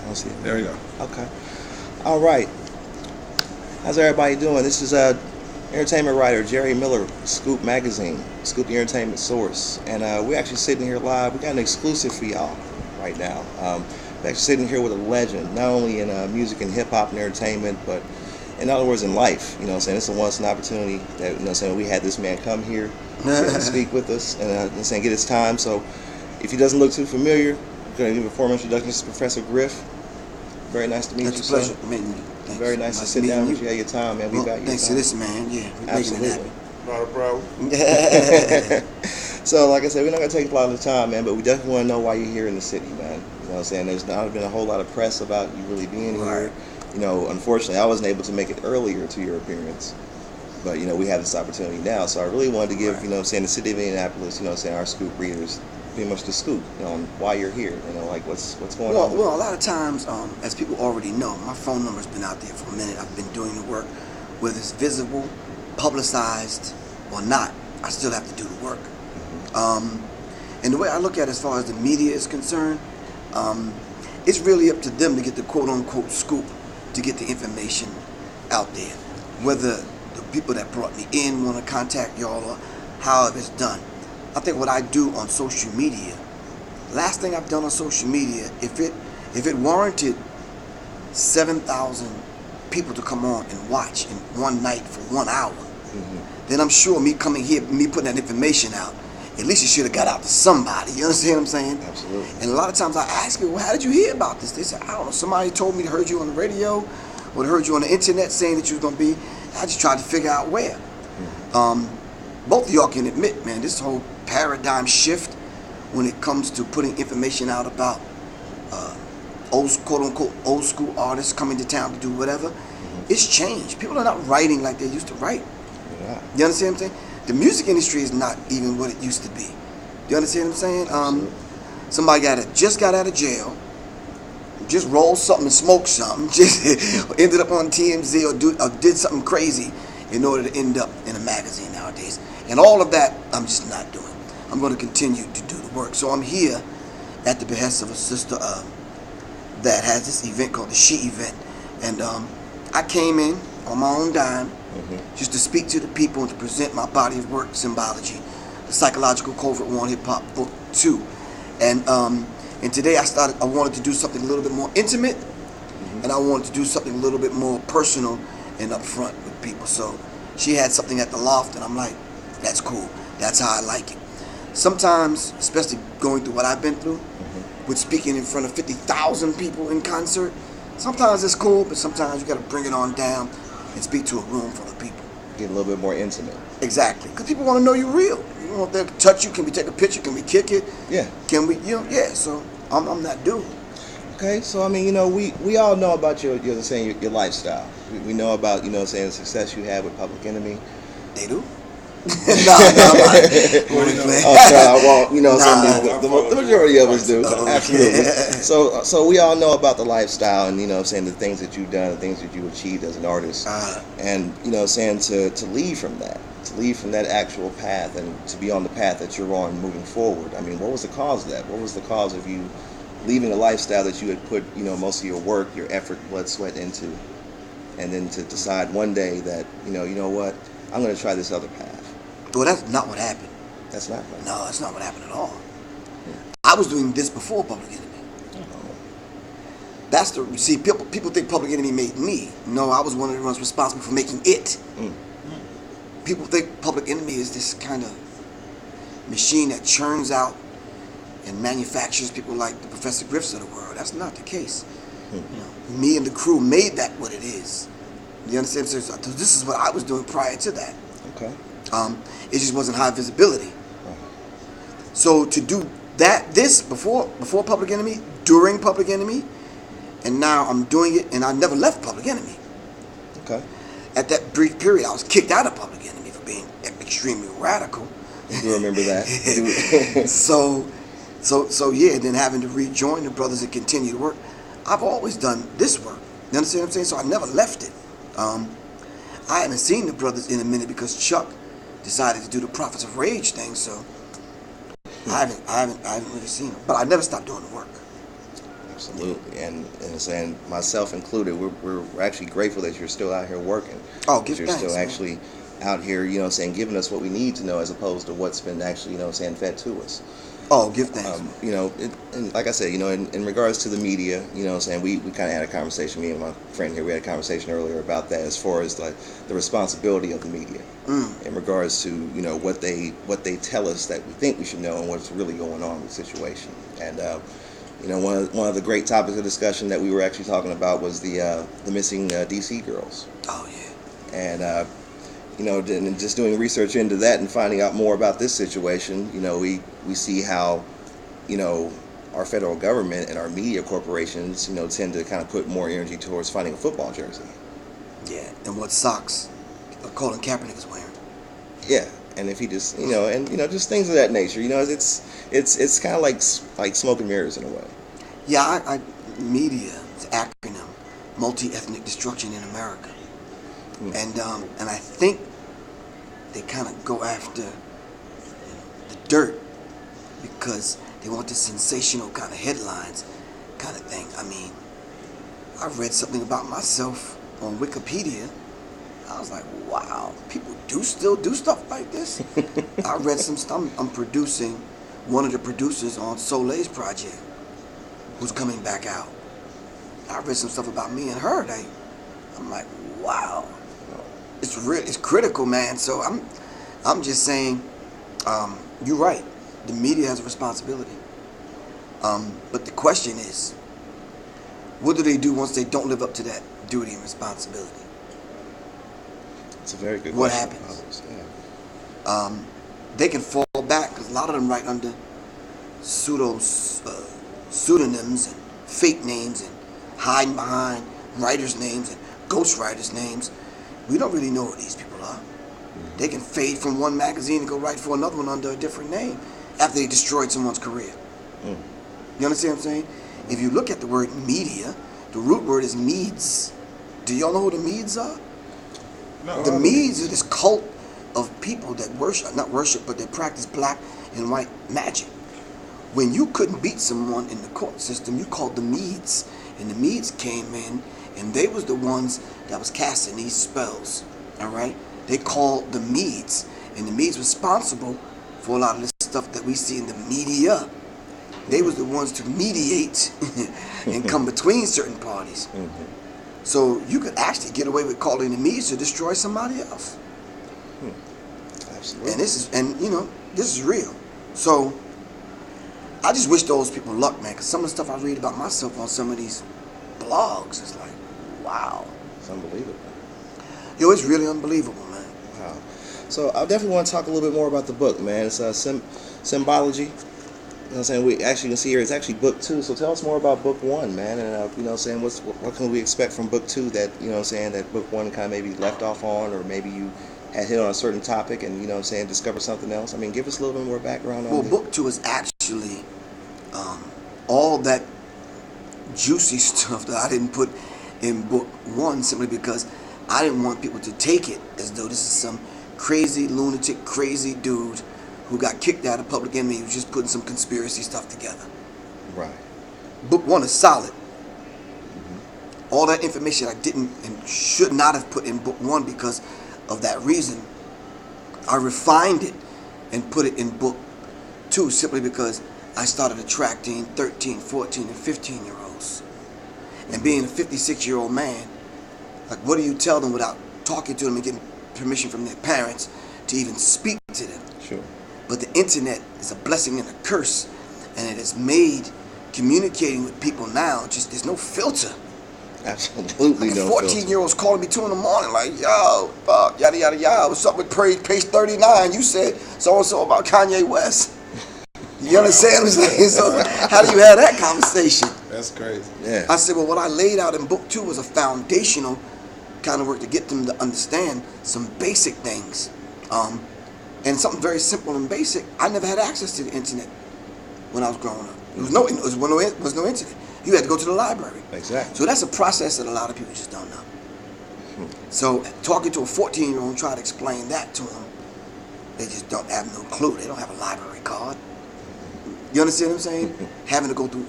Let's see. There we go. Okay. All right. How's everybody doing? This is entertainment writer Jerry Miller, Scoop Magazine, Scoop the Entertainment Source, and we're actually sitting here live. We got an exclusive for y'all right now. We're actually sitting here with a legend, not only in music and hip hop and entertainment, but in other words, in life. You know what I'm saying? It's a once an opportunity that, you know what I'm saying, we had this man come here and speak with us and saying get his time. So if he doesn't look too familiar, we're going to give a formal introduction. This is Professor Griff. Very nice to meet you, It's a pleasure meeting you. Thanks. Very nice to sit down with you at your time, man. We got you. Thanks to this, man. Yeah, we're Absolutely. making it Not a problem. happen. So, like I said, we're not going to take a lot of the time, man, but we definitely want to know why you're here in the city, man. You know what I'm saying? There's not been a whole lot of press about you really being here. You know, unfortunately, I wasn't able to make it earlier to your appearance. But, you know, we have this opportunity now. So I really wanted to give, you know what I'm saying, the city of Indianapolis, you know what I'm saying, our Scoop readers, pretty much the scoop, you know, on why you're here. You know, like what's going on. Well, a lot of times, as people already know, my phone number's been out there for a minute. I've been doing the work, whether it's visible, publicized, or not. I still have to do the work. And the way I look at it as far as the media is concerned, it's really up to them to get the quote-unquote scoop, to get the information out there. Whether the people that brought me in want to contact y'all or how it's done. I think what I do on social media, last thing I've done on social media, if it warranted 7,000 people to come on and watch in one night for 1 hour, then I'm sure me coming here, me putting that information out, at least it should have got out to somebody. You understand what I'm saying? Absolutely. And a lot of times I ask people, well, how did you hear about this? They say, I don't know, somebody told me they heard you on the radio or they heard you on the internet saying that you was going to be. I just tried to figure out where. Both of y'all can admit, man, this whole paradigm shift when it comes to putting information out about quote-unquote old school artists coming to town to do whatever, it's changed. People are not writing like they used to write. Yeah. You understand what I'm saying? The music industry is not even what it used to be. You understand what I'm saying? Somebody just got out of jail, just rolled something and smoked something, just ended up on TMZ or did something crazy in order to end up in a magazine nowadays. And all of that, I'm just not doing. I'm going to continue to do the work. So I'm here at the behest of a sister that has this event called the She Event. And I came in on my own dime just to speak to the people and to present my body of work, Symbology, the Psychological Covert War Hip Hop Book 2. And today I wanted to do something a little bit more intimate, and I wanted to do something a little bit more personal and upfront with people. So she had something at the loft, and I'm like, that's cool. That's how I like it. Sometimes, especially going through what I've been through, with speaking in front of 50,000 people in concert, sometimes it's cool, but sometimes you got to bring it on down and speak to a room full of people. Get a little bit more intimate. Exactly, because people want to know you're real. You want them to touch you. Can we take a picture? Can we kick it? Yeah. Can we? Yeah. So I'm that dude. Okay, so I mean, you know, we all know about your lifestyle. We know about, you know, saying the success you had with Public Enemy. They do. No. Well, you know, the majority of us do. Absolutely. So we all know about the lifestyle and, you know, saying the things that you've done, the things that you achieved as an artist, and, you know, saying to leave from that actual path and to be on the path that you're on moving forward. I mean, what was the cause of that? What was the cause of you leaving a lifestyle that you had put, you know, most of your work, your effort, blood, sweat into, and then to decide one day that, you know what, I'm going to try this other path? Well, that's not what happened. That's not right. No, that's not what happened at all. I was doing this before Public Enemy. That's see, people think Public Enemy made me. No, I was one of the ones responsible for making it. People think Public Enemy is this kind of machine that churns out and manufactures people like the Professor Griffs of the world. That's not the case. You know, me and the crew made that what it is. You understand? So this is what I was doing prior to that. Okay. It just wasn't high visibility. So to do this before Public Enemy, during Public Enemy, and now I'm doing it, and I never left Public Enemy. Okay. At that brief period, I was kicked out of Public Enemy for being extremely radical. You remember that? So yeah, then having to rejoin the brothers and continue to work. I've always done this work. You understand what I'm saying? So I never left it. I haven't seen the brothers in a minute because Chuck decided to do the Prophets of Rage thing. So I haven't really seen them. But I never stopped doing the work. Absolutely, and saying myself included, we're actually grateful that you're still out here working. Oh, That give you're thanks, still man. actually out here, giving us what we need to know as opposed to what's been actually, fed to us. Oh, give thanks, man. And like I said, in regards to the media, we kind of had a conversation, me and my friend here, we had a conversation earlier about that as far as like the responsibility of the media in regards to, what they tell us that we think we should know and what's really going on with the situation. And, one of the great topics of discussion that we were actually talking about was the missing DC girls. Oh, yeah. And, and just doing research into that and finding out more about this situation, we see how, our federal government and our media corporations, tend to kind of put more energy towards finding a football jersey. Yeah, and what socks Colin Kaepernick is wearing. Yeah, and if he just, just things of that nature, it's kind of like smoke and mirrors in a way. Yeah, media is acronym, multi-ethnic destruction in America. And I think they kind of go after the dirt because they want the sensational kind of headlines kind of thing. I mean, I read something about myself on Wikipedia. I was like, wow, people still do stuff like this? I read some stuff. I'm producing, one of the producers on Soleil's project who's coming back out. I read some stuff about me and her. I'm like, wow. It's critical, man. So I'm just saying, you're right. The media has a responsibility. But the question is, what do they do once they don't live up to that duty and responsibility? It's a very good What question. happens? Yeah. They can fall back because a lot of them write under pseudonyms and fake names and hiding behind writers' names and ghostwriters' names. We don't really know who these people are. They can fade from one magazine and go write for another one under a different name after they destroyed someone's career. You understand what I'm saying? If you look at the word media, the root word is Medes. Do y'all know who the Medes are? No. The Medes are this cult of people that not worship, but they practice black and white magic. When you couldn't beat someone in the court system, you called the Medes. And the Medes came in, and they was the ones that was casting these spells. All right? They called the Medes. And the Medes responsible for a lot of this stuff that we see in the media. They was the ones to mediate and come between certain parties. So you could actually get away with calling the Medes to destroy somebody else. Absolutely. And this is real. So I just wish those people luck, man, because some of the stuff I read about myself on some of these blogs is like, wow. It's unbelievable. Yo, it's really unbelievable, man. Wow. So I definitely want to talk a little bit more about the book, man. It's symbology. You know what I'm saying? We actually can see here it's actually book 2. So tell us more about book 1, man. And what can we expect from book 2 that that book 1 kind of maybe left off on, or maybe you had hit on a certain topic and discover something else. I mean, give us a little bit more background on Well, it. book 2 is actually all that juicy stuff that I didn't put in book 1 simply because I didn't want people to take it as though this is some crazy lunatic, crazy dude who got kicked out of Public Enemy, who was just putting some conspiracy stuff together. Right. Book 1 is solid. All that information I didn't and should not have put in book 1 because of that reason. I refined it and put it in book 2 simply because I started attracting 13, 14, and 15-year-olds. And being a 56-year-old man, like, what do you tell them without talking to them and getting permission from their parents to even speak to them? Sure. But the internet is a blessing and a curse, and it has made communicating with people now there's no filter. Absolutely Like no 14-year-olds calling me 2 in the morning like, yo, yada yada yada, what's up with page 39? You said so and so about Kanye West. You understand what I'm saying? So how do you have that conversation? That's crazy. Yeah. I said, well, what I laid out in book 2 was a foundational kind of work to get them to understand some basic things. And something very simple and basic. I never had access to the internet when I was growing up. There was no internet. You had to go to the library. Exactly. So that's a process that a lot of people just don't know. So talking to a 14-year-old and trying to explain that to them, they just don't have no clue. They don't have a library card. You understand what I'm saying? Having to go through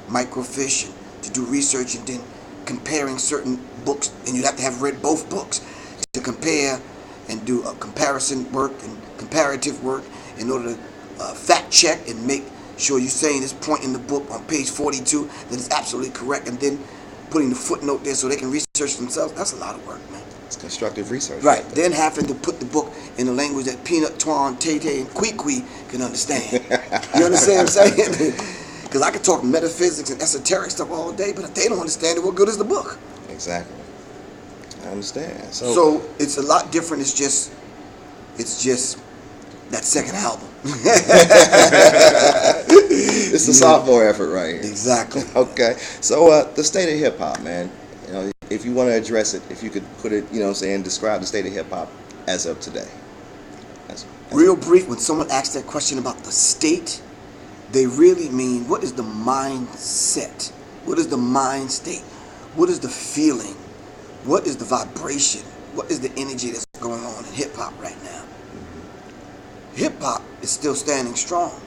microfiche and to do research, and then comparing certain books, and you'd have to have read both books to compare and do a comparison work and comparative work in order to fact check and make sure you're saying this point in the book on page 42 that is absolutely correct, and then putting the footnote there so they can research themselves. That's a lot of work, man. It's constructive research. Right. Then having to put the book in a language that Peanut, Twan, Tay Tay, and Kwee can understand. You understand what I'm saying? Because I could talk metaphysics and esoteric stuff all day, but if they don't understand it, what good is the book? Exactly. I understand. So it's a lot different. It's just that second album. It's a sophomore effort right here. Exactly. Okay. So the state of hip hop, man. You know, if you want to address it, if you could put it, you know what I'm saying, describe the state of hip hop as of today. Real brief, when someone asks that question about the state, they really mean, what is the mindset? What is the mind state? What is the feeling? What is the vibration? What is the energy that's going on in hip hop right now? Hip hop is still standing strong.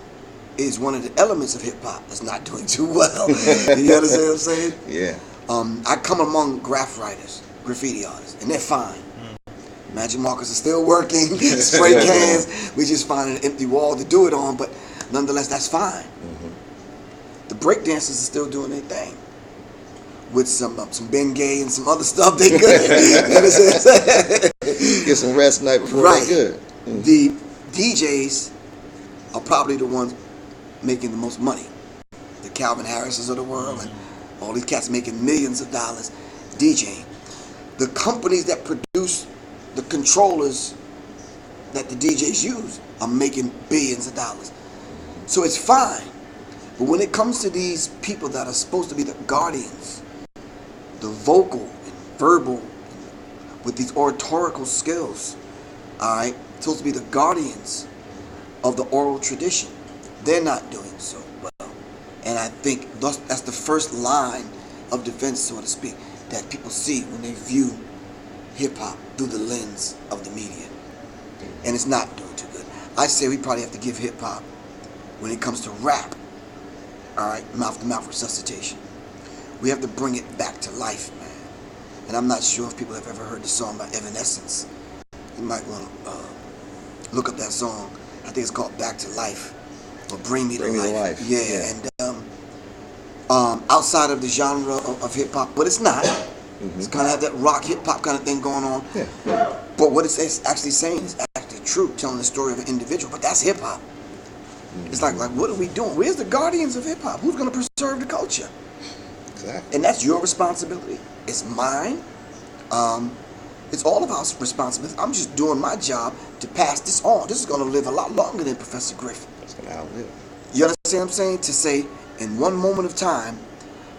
It is one of the elements of hip hop that's not doing too well. You understand what I'm saying? Yeah. I come among graph writers, graffiti artists, and they're fine. Magic markers are still working, spray cans, we just find an empty wall to do it on, but nonetheless, that's fine. The breakdancers are still doing their thing. With some Bengay and some other stuff, they good. Get some rest night before right. they're good. The DJs are probably the ones making the most money. The Calvin Harrises of the world and all these cats making millions of dollars DJing. The companies that produce the controllers that the DJs use are making billions of dollars. So it's fine. But when it comes to these people that are supposed to be the guardians, the vocal and verbal, with these oratorical skills, all right, supposed to be the guardians of the oral tradition, they're not doing so well. And I think that's the first line of defense, so to speak, that people see when they view hip-hop through the lens of the media. And it's not doing too good. I say we probably have to give hip-hop, when it comes to rap, all right, mouth-to-mouth resuscitation. We have to bring it back to life, man. And I'm not sure if people have ever heard the song by Evanescence. You might want to look up that song. I think it's called Back to Life, or Bring Me to Life. Yeah. And outside of the genre of hip-hop, but it's not. It's kind of have that rock hip-hop kind of thing going on. Yeah. But what it's actually saying is actually true, telling the story of an individual. But that's hip-hop. It's like what are we doing? Where's the guardians of hip-hop? Who's going to preserve the culture? Exactly. And that's your responsibility. It's mine. It's all of our responsibility. I'm just doing my job to pass this on. This is going to live a lot longer than Professor Griff. It's going to outlive. You understand what I'm saying? To say, in one moment of time,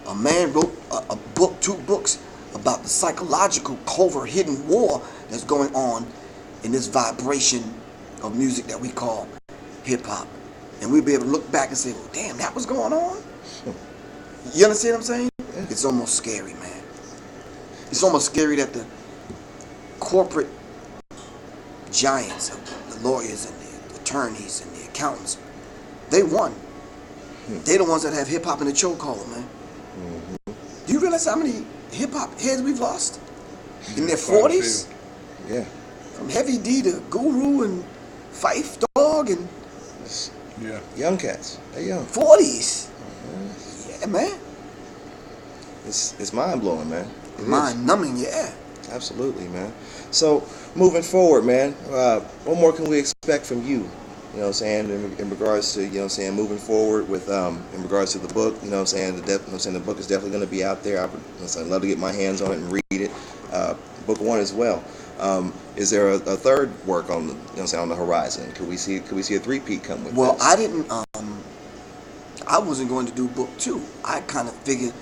a man wrote a book, 2 books, about the psychological, covert, hidden war that's going on in this vibration of music that we call hip-hop. And we'll be able to look back and say, well, damn, that was going on? You understand what I'm saying? Yeah. It's almost scary, man. It's almost scary that the corporate giants, the lawyers and the attorneys and the accountants, they won. They're the ones that have hip-hop in the chokehold, man. Do you realize how many hip-hop heads we've lost? In their 40s? Yeah. From Heavy D to Guru and Fife Dog and Young cats. They're young. 40s. Yeah, man. It's mind-blowing, man. Mind-numbing, yeah. Absolutely, man. So, moving forward, man, what more can we expect from you? You know what I'm saying, in regards to, you know what I'm saying, moving forward with, in regards to the book, you know what I'm saying, the book is definitely going to be out there. I'd love to get my hands on it and read it. Book 1 as well. Is there a third work on the, you know what I'm saying, on the horizon? Could we see a 3-peat come with Well, this? I wasn't going to do book 2. I kind of figured,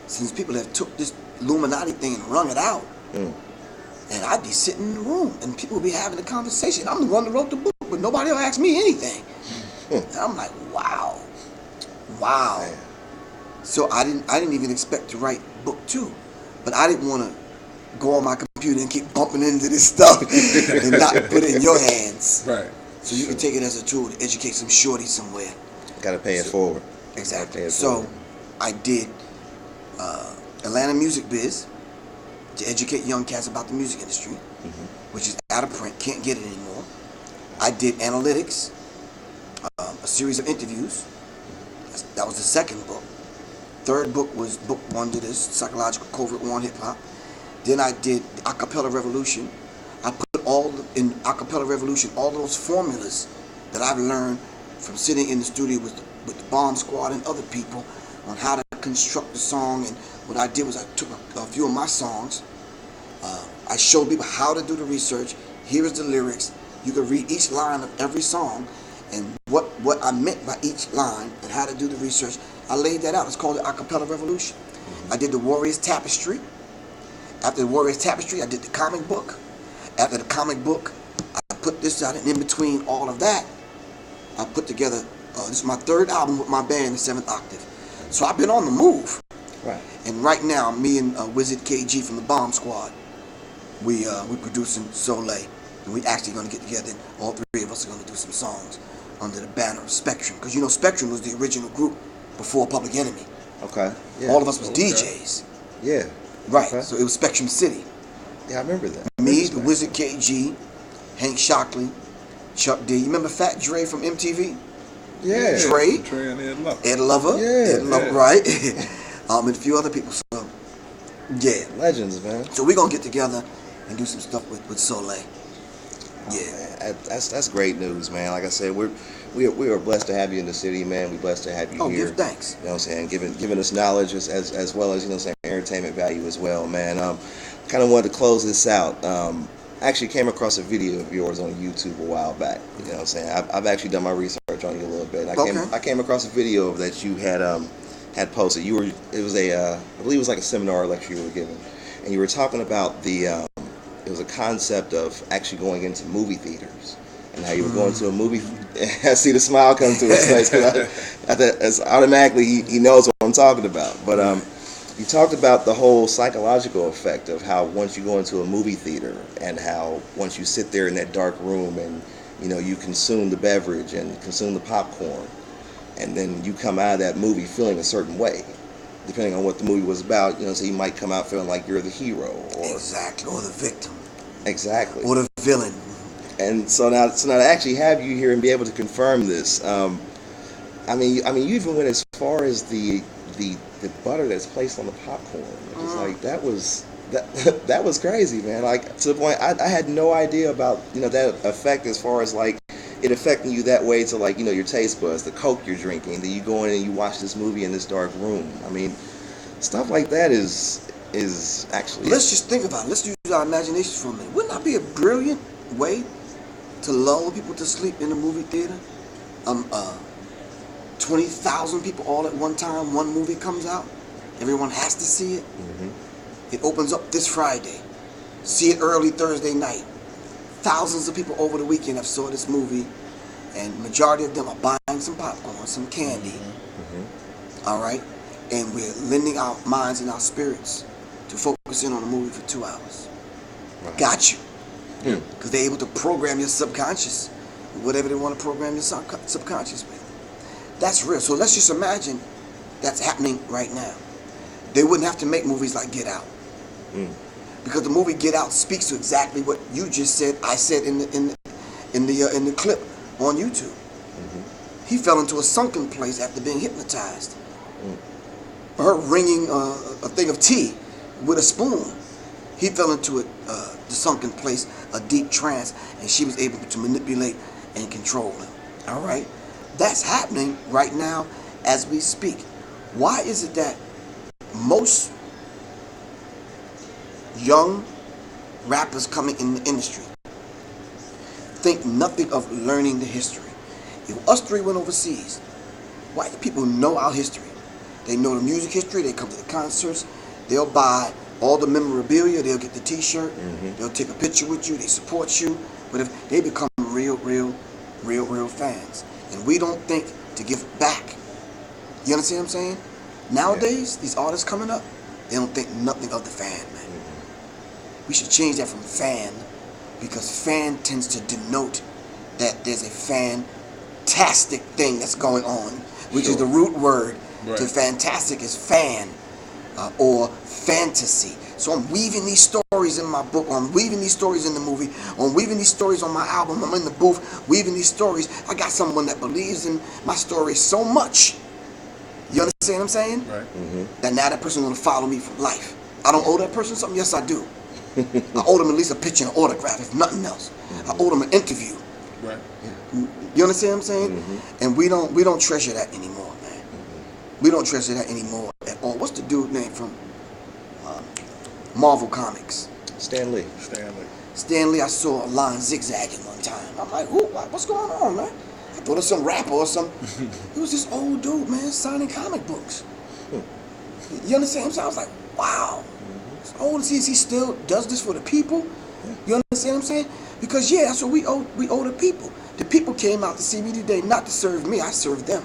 since people have took this Illuminati thing and wrung it out, and I'd be sitting in the room and people would be having a conversation. I'm the one that wrote the book, but nobody will ask me anything. And I'm like, wow. Man. So I didn't even expect to write book 2, but I didn't want to go on my computer and keep bumping into this stuff and not put it in your hands. Right. So you can take it as a tool to educate some shorty somewhere. Got to pay it forward. Exactly. Pay it So forward. I did Atlanta Music Biz to educate young cats about the music industry, which is out of print, can't get it anymore. I did analytics, a series of interviews. That was the second book. Third book was book one to this, Psychological Covert War on Hip Hop. Then I did the Acapella Revolution. I put in Acapella Revolution all those formulas that I've learned from sitting in the studio with the Bomb Squad and other people on how to construct the song. And what I did was I took a few of my songs. I showed people how to do the research. Here is the lyrics. You can read each line of every song and what I meant by each line and how to do the research. I laid that out. It's called the Acapella Revolution. I did the Warriors Tapestry. After the Warriors Tapestry, I did the comic book. After the comic book, I put this out, and in between all of that, I put together, this is my third album with my band, the 7th Octave. So I've been on the move. Right. And right now, me and Wizard KG from the Bomb Squad, we producing Soleil. And we actually going to get together, and all three of us are going to do some songs under the banner of Spectrum. Because you know Spectrum was the original group before Public Enemy. Okay. Yeah. All of us was DJs. Yeah. Right. Okay. So it was Spectrum City. Yeah, I remember that. Me, the Wizard KG, Hank Shockley, Chuck D. You remember Fat Dre from MTV? Yeah. Trey and Ed Lover. Ed Lover. Yeah. Ed Lover, right? And a few other people. So, yeah. Legends, man. So we're going to get together and do some stuff with Soleil. Yeah. Man, that's great news, man. Like I said, we are blessed to have you in the city, man. We're blessed to have you here. Give thanks. You know what I'm saying? Giving us knowledge as well as, you know what I'm saying, entertainment value as well, man. Kind of wanted to close this out. I actually came across a video of yours on YouTube a while back. You know what I'm saying? I've actually done my research on you a little bit. I came across a video that you had posted. It was I believe it was like a seminar or lecture you were giving, and you were talking about it was a concept of actually going into movie theaters and how you were going to a movie. I see the smile come to his face because automatically he knows what I'm talking about. But you talked about the whole psychological effect of how once you go into a movie theater and how once you sit there in that dark room and you consume the beverage and consume the popcorn, and then you come out of that movie feeling a certain way, depending on what the movie was about. So you might come out feeling like you're the hero, or Exactly, or the victim, exactly, or the villain. And so now to actually have you here and be able to confirm this, I mean, you even went as far as the butter that's placed on the popcorn. It's like that was crazy, man. Like, to the point I had no idea about that effect as far as like it affecting you that way to like your taste buds, the Coke you're drinking, that you go in and you watch this movie in this dark room. I mean, stuff like that is actually. Let's just think about it. Let's use our imaginations for a minute. Wouldn't that be a brilliant way to lull people to sleep in a movie theater? 20,000 people all at one time, one movie comes out, everyone has to see it. It opens up this Friday. See it early Thursday night. Thousands of people over the weekend have saw this movie, and majority of them are buying some popcorn, some candy. All right? And we're lending our minds and our spirits to focus in on a movie for 2 hours. Right. Got you. Because they're able to program your subconscious, whatever they want to program your subconscious with. That's real. So let's just imagine that's happening right now. They wouldn't have to make movies like Get Out. Because the movie Get Out speaks to exactly what you just said. I said in the clip on YouTube. He fell into a sunken place after being hypnotized. Her wringing a thing of tea with a spoon. He fell into the sunken place, a deep trance, and she was able to manipulate and control him. All right? That's happening right now as we speak. Why is it that most young rappers coming in the industry think nothing of learning the history? If us three went overseas, white people know our history. They know the music history. They come to the concerts. They'll buy all the memorabilia. They'll get the T-shirt. They'll take a picture with you. They support you. But if they become real fans, and we don't think to give back. You understand what I'm saying? Nowadays, these artists coming up, they don't think nothing of the fan, man. We should change that from fan, because fan tends to denote that there's a fantastic thing that's going on, which is the root word Right. to fantastic is fan or fantasy. So I'm weaving these stories in my book, or I'm weaving these stories in the movie, or I'm weaving these stories on my album. I'm in the booth weaving these stories. I got someone that believes in my story so much. You understand what I'm saying? Right. That now that person gonna follow me for life. I don't owe that person something. Yes, I do. I owe them at least a picture and an autograph, if nothing else. I owe them an interview. Right. You understand what I'm saying? And we don't treasure that anymore, man. We don't treasure that anymore at all. What's the dude name from Marvel Comics? Stan Lee. Stanley. Stan Lee. I saw a line zigzagging one time. I'm like, who? What's going on, man? I thought it was some rapper or something. It was this old dude, man, signing comic books. You understand what I'm saying? I was like, wow. As old as he is, he still does this for the people. You understand what I'm saying? Because yeah, that's what we owe the people. The people came out to see me today, not to serve me. I served them.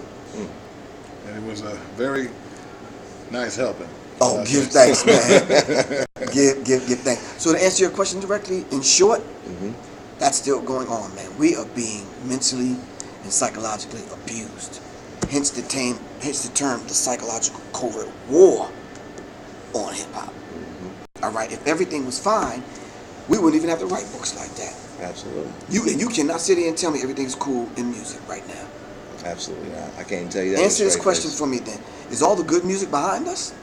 And it was a very nice helping. Oh, give thanks, man. give thanks. So to answer your question directly, in short, that's still going on, man. We are being mentally and psychologically abused. Hence the term, the psychological covert war on hip hop. All right, if everything was fine, we wouldn't even have to write books like that. Absolutely. You cannot sit here and tell me everything's cool in music right now. Absolutely not. I can't tell you that. Answer this straight question face. for me then. Is all the good music behind us?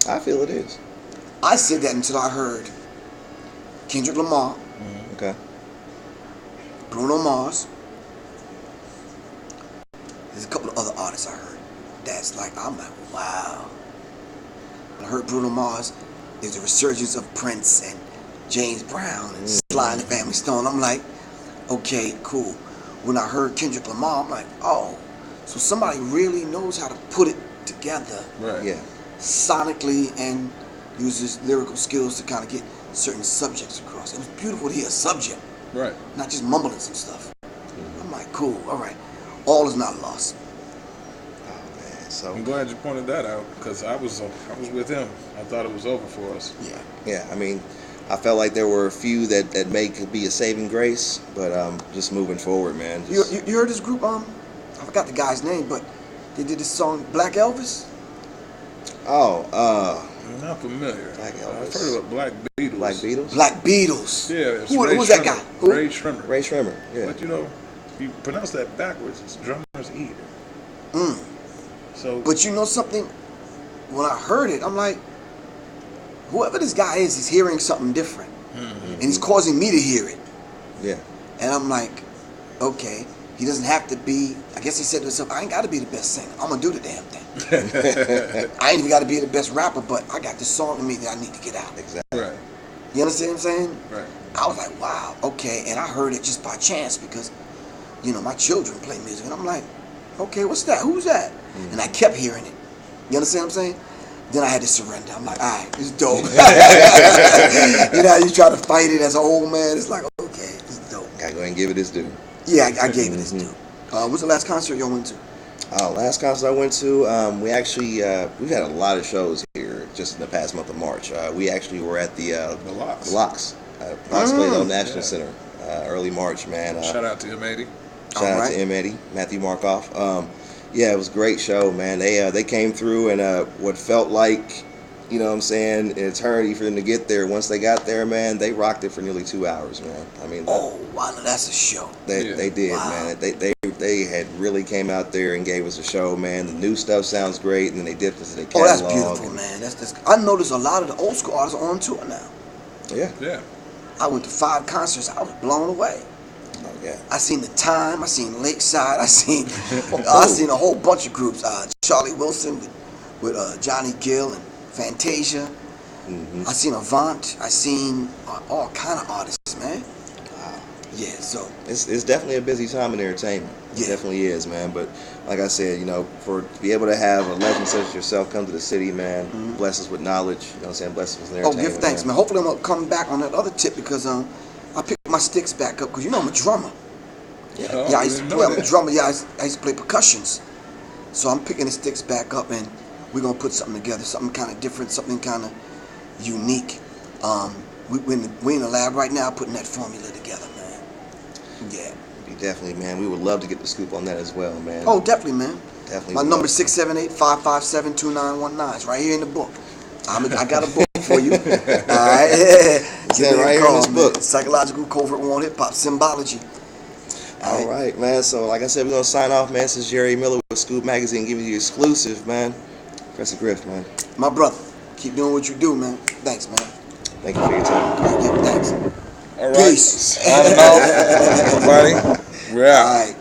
I feel it is. I said that until I heard Kendrick Lamar, Okay. Bruno Mars. There's a couple of other artists I heard that's like, I'm like, wow. When I heard Bruno Mars, there's a resurgence of Prince and James Brown and Sly and the Family Stone. I'm like, okay, cool. When I heard Kendrick Lamar, I'm like, oh, so somebody really knows how to put it together Right. Yeah. sonically and uses lyrical skills to kind of get certain subjects across. It was beautiful to hear a subject, Right. not just mumbling some stuff. I'm like, cool, all right. All is not lost. Oh man. So I'm glad you pointed that out because I was with him. I thought it was over for us. Yeah. yeah, I mean, I felt like there were a few that may could be a saving grace, but just moving forward, man. You Just, heard this group? I forgot the guy's name, but they did this song Black Elvis. I'm not familiar. Black I've Elvis. heard of Black Beatles. Black Beatles. Black Beatles. Yeah. It's Who Ray was that Shrimmer. guy? Who? Ray Shrimmer. Ray Shrimmer. Yeah. But you know, you pronounce that backwards. It's drummer's ear. So. But you know something? When I heard it, I'm like, whoever this guy is, he's hearing something different, and he's causing me to hear it. Yeah. And I'm like, okay, he doesn't have to be. I guess he said to himself, I ain't got to be the best singer. I'm gonna do the damn thing. I ain't even got to be the best rapper, but I got this song in me that I need to get out. Exactly. Right. You understand what I'm saying? Right. I was like, wow, okay. And I heard it just by chance because, you know, my children play music. And I'm like, okay, what's that? Who's that? And I kept hearing it. You understand what I'm saying? Then I had to surrender. I'm like, all right, it's dope. You know how you try to fight it as an old man? It's like, okay, it's dope. Gotta go ahead and give it its due. Yeah, I gave it its due. What's the last concert y'all went to? Last concert I went to, we actually we've had a lot of shows here just in the past month of March. We actually were at the Locks. Locks Played National Yeah. Center early March, man. Shout out to M80. Shout out Alright. to M. Eddie, Matthew Markoff. Yeah, it was a great show, man. They came through and what felt like, you know what I'm saying, an eternity for them to get there. Once they got there, man, they rocked it for nearly 2 hours, man. I mean, Oh, wow, that's a show. they did, Wow. man. They had really came out there and gave us a show, man. The new stuff sounds great, and then they dipped into the Oh, catalog. that's beautiful, man. That's. I noticed a lot of the old school artists are on tour now. Yeah. Yeah. I went to 5 concerts. I was blown away. Oh, yeah. I seen The Time. I seen Lakeside. I seen a whole bunch of groups. Charlie Wilson with Johnny Gill and Fantasia. I seen Avant. I seen all kind of artists, man. Wow. Yeah, so It's definitely a busy time in entertainment. It Yeah. definitely is, man. But like I said, you know, to be able to have a legend such as yourself come to the city, man, bless us with knowledge. You know what I'm saying? Bless us with entertainment. give thanks, man. Hopefully I'm gonna come back on that other tip because I picked my sticks back up because you know I'm a drummer. Oh, Yeah, I used to didn't play. know I'm a that. drummer. Yeah, I used to play percussions. So I'm picking the sticks back up, and we're gonna put something together, something kind of different, something kind of unique. We in the lab right now putting that formula together, man. Yeah. Definitely, man. We would love to get the scoop on that as well, man. Oh, definitely, man. Definitely. My number 678-557-2919. It's right here in the book. I got a book for you. All right. It's right here in this book. Psychological Covert War Hip Hop Symbology. All right, man. So, like I said, we're going to sign off, man. This is Jerry Miller with Scoop Magazine giving you exclusive, man. Professor Griff, man. My brother, keep doing what you do, man. Thanks, man. Thank you for your time. Yeah, thanks. All right. Peace. Signing off, everybody. We're out. All right.